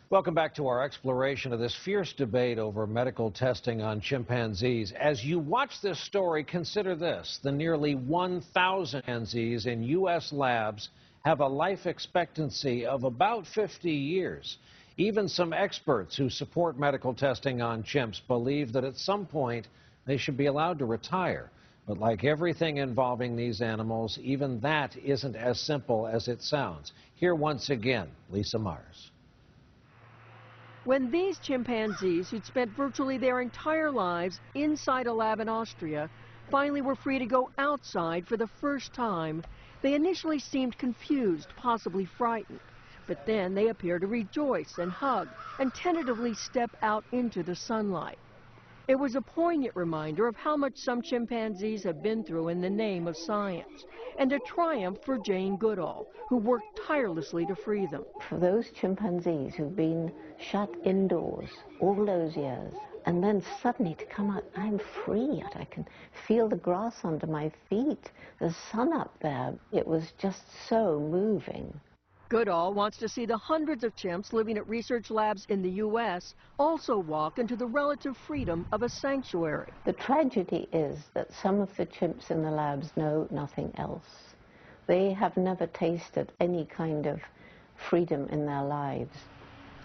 Welcome back to our exploration of this fierce debate over medical testing on chimpanzees. As you watch this story, consider this. The nearly 1,000 chimpanzees in U.S. labs have a life expectancy of about 50 years. Even some experts who support medical testing on chimps believe that at some point they should be allowed to retire. But like everything involving these animals, even that isn't as simple as it sounds. Here once again, Lisa Mars. When these chimpanzees, who'd spent virtually their entire lives inside a lab in Austria, finally were free to go outside for the first time, they initially seemed confused, possibly frightened. But then they appeared to rejoice and hug and tentatively step out into the sunlight. It was a poignant reminder of how much some chimpanzees have been through in the name of science, and a triumph for Jane Goodall, who worked tirelessly to free them. For those chimpanzees who've been shut indoors all those years, and then suddenly to come out, I'm free, I can feel the grass under my feet, the sun up there. It was just so moving. Goodall wants to see the hundreds of chimps living at research labs in the U.S. also walk into the relative freedom of a sanctuary. The tragedy is that some of the chimps in the labs know nothing else. They have never tasted any kind of freedom in their lives.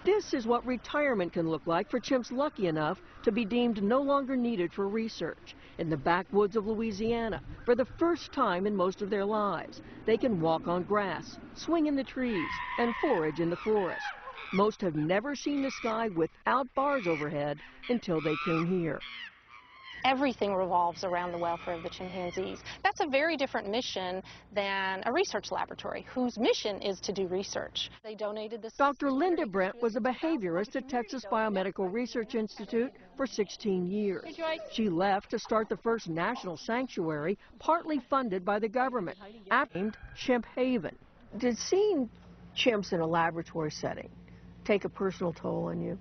This is what retirement can look like for chimps lucky enough to be deemed no longer needed for research. In the backwoods of Louisiana, for the first time in most of their lives, they can walk on grass, swing in the trees, and forage in the forest. Most have never seen the sky without bars overhead until they came here. Everything revolves around the welfare of the chimpanzees. That's a very different mission than a research laboratory, whose mission is to do research. They donated this. Dr. Linda Brent was a behaviorist at Texas Biomedical Research Institute for 16 years. She left to start the first national sanctuary, partly funded by the government, named Chimp Haven. Did seeing chimps in a laboratory setting take a personal toll on you?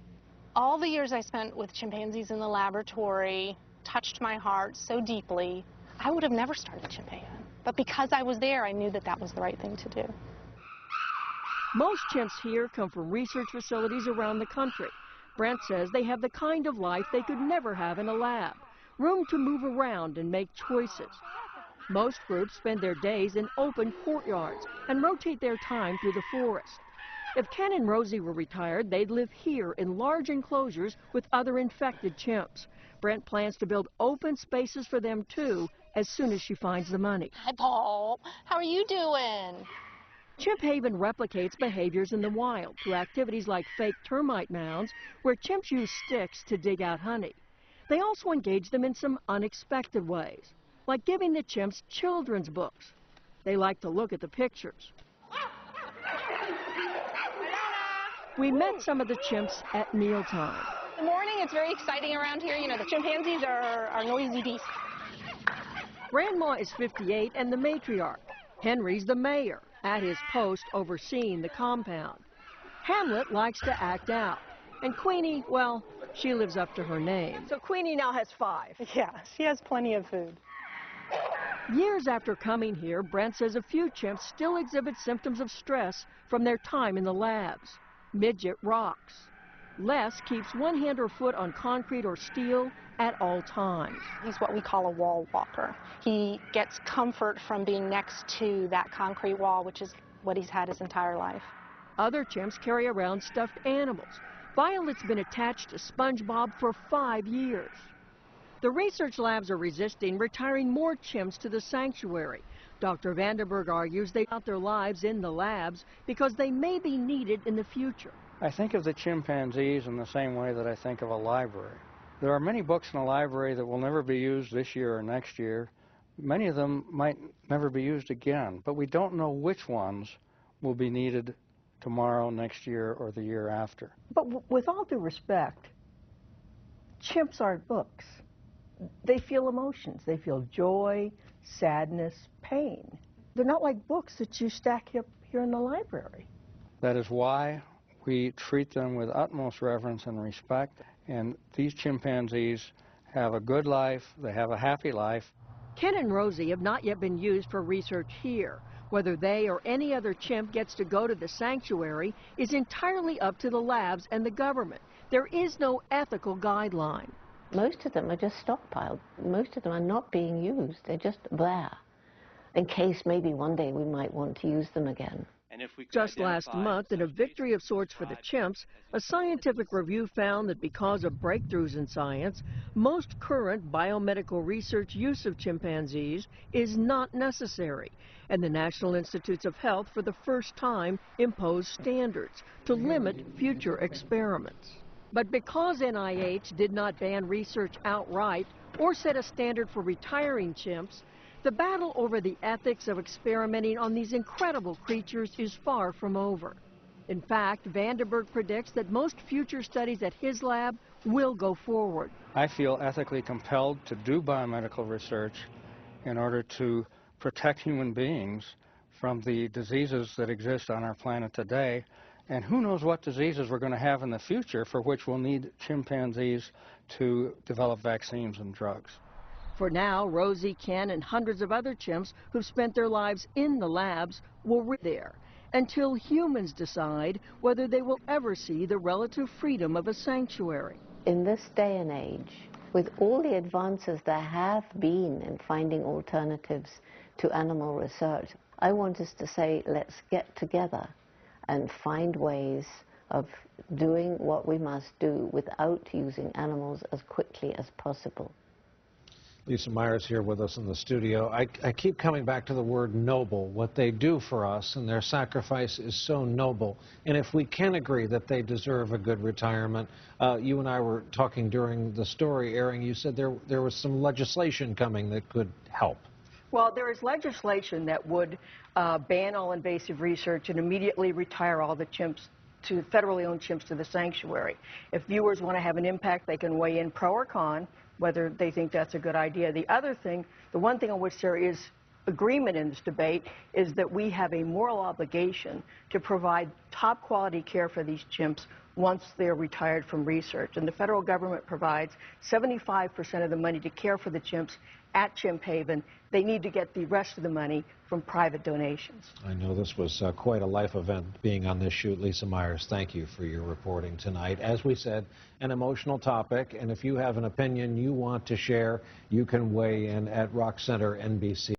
All the years I spent with chimpanzees in the laboratory touched my heart so deeply. I would have never started Chimp Haven. But because I was there, I knew that that was the right thing to do. Most chimps here come from research facilities around the country. Brent says they have the kind of life they could never have in a lab, room to move around and make choices. Most groups spend their days in open courtyards and rotate their time through the forest. If Ken and Rosie were retired, they'd live here in large enclosures with other infected chimps. Brent plans to build open spaces for them, too, as soon as she finds the money. Hi, Paul. How are you doing? Chimp Haven replicates behaviors in the wild through activities like fake termite mounds, where chimps use sticks to dig out honey. They also engage them in some unexpected ways, like giving the chimps children's books. They like to look at the pictures. We met some of the chimps at mealtime. In the morning, it's very exciting around here. You know, the chimpanzees are noisy beasts. Grandma is 58 and the matriarch. Henry's the mayor, at his post overseeing the compound. Hamlet likes to act out. And Queenie, well, she lives up to her name. So Queenie now has 5. Yeah, she has plenty of food. Years after coming here, Brent says a few chimps still exhibit symptoms of stress from their time in the labs. Midget rocks. Les keeps one hand or foot on concrete or steel at all times. He's what we call a wall walker. He gets comfort from being next to that concrete wall, which is what he's had his entire life. Other chimps carry around stuffed animals. Violet's been attached to SpongeBob for 5 years. The research labs are resisting retiring more chimps to the sanctuary. Dr. Vandenberg argues they got their lives in the labs because they may be needed in the future. I think of the chimpanzees in the same way that I think of a library. There are many books in a library that will never be used this year or next year. Many of them might never be used again, but we don't know which ones will be needed tomorrow, next year, or the year after. But with all due respect, chimps aren't books. They feel emotions. They feel joy, sadness, pain. They're not like books that you stack up here in the library. That is why we treat them with utmost reverence and respect, and these chimpanzees have a good life, they have a happy life. Ken and Rosie have not yet been used for research here. Whether they or any other chimp gets to go to the sanctuary is entirely up to the labs and the government. There is no ethical guideline. Most of them are just stockpiled. Most of them are not being used. They're just there, in case maybe one day we might want to use them again. Just last month, in a victory of sorts for the chimps, a scientific review found that because of breakthroughs in science, most current biomedical research use of chimpanzees is not necessary. And the National Institutes of Health, for the first time, imposed standards to limit future experiments. But because NIH did not ban research outright or set a standard for retiring chimps, the battle over the ethics of experimenting on these incredible creatures is far from over. In fact, Vandenberg predicts that most future studies at his lab will go forward. I feel ethically compelled to do biomedical research in order to protect human beings from the diseases that exist on our planet today. And who knows what diseases we're going to have in the future for which we'll need chimpanzees to develop vaccines and drugs. For now, Rosie, Ken, and hundreds of other chimps who've spent their lives in the labs will be there until humans decide whether they will ever see the relative freedom of a sanctuary. In this day and age, with all the advances there have been in finding alternatives to animal research, I want us to say, let's get together and find ways of doing what we must do without using animals as quickly as possible. Lisa Myers here with us in the studio. I keep coming back to the word noble. What they do for us and their sacrifice is so noble. And if we can agree that they deserve a good retirement, you and I were talking during the story airing, you said there was some legislation coming that could help. Well, there is legislation that would ban all invasive research and immediately retire all the chimps, to federally owned chimps, to the sanctuary. If viewers want to have an impact, they can weigh in pro or con, whether they think that's a good idea. The other thing, the one thing on which there is agreement in this debate, is that we have a moral obligation to provide top quality care for these chimps once they're retired from research. And the federal government provides 75% of the money to care for the chimps at Chimp Haven. They need to get the rest of the money from private donations. I know this was quite a life event being on this shoot. Lisa Myers, thank you for your reporting tonight. As we said, an emotional topic, and if you have an opinion you want to share, you can weigh in at Rock Center NBC.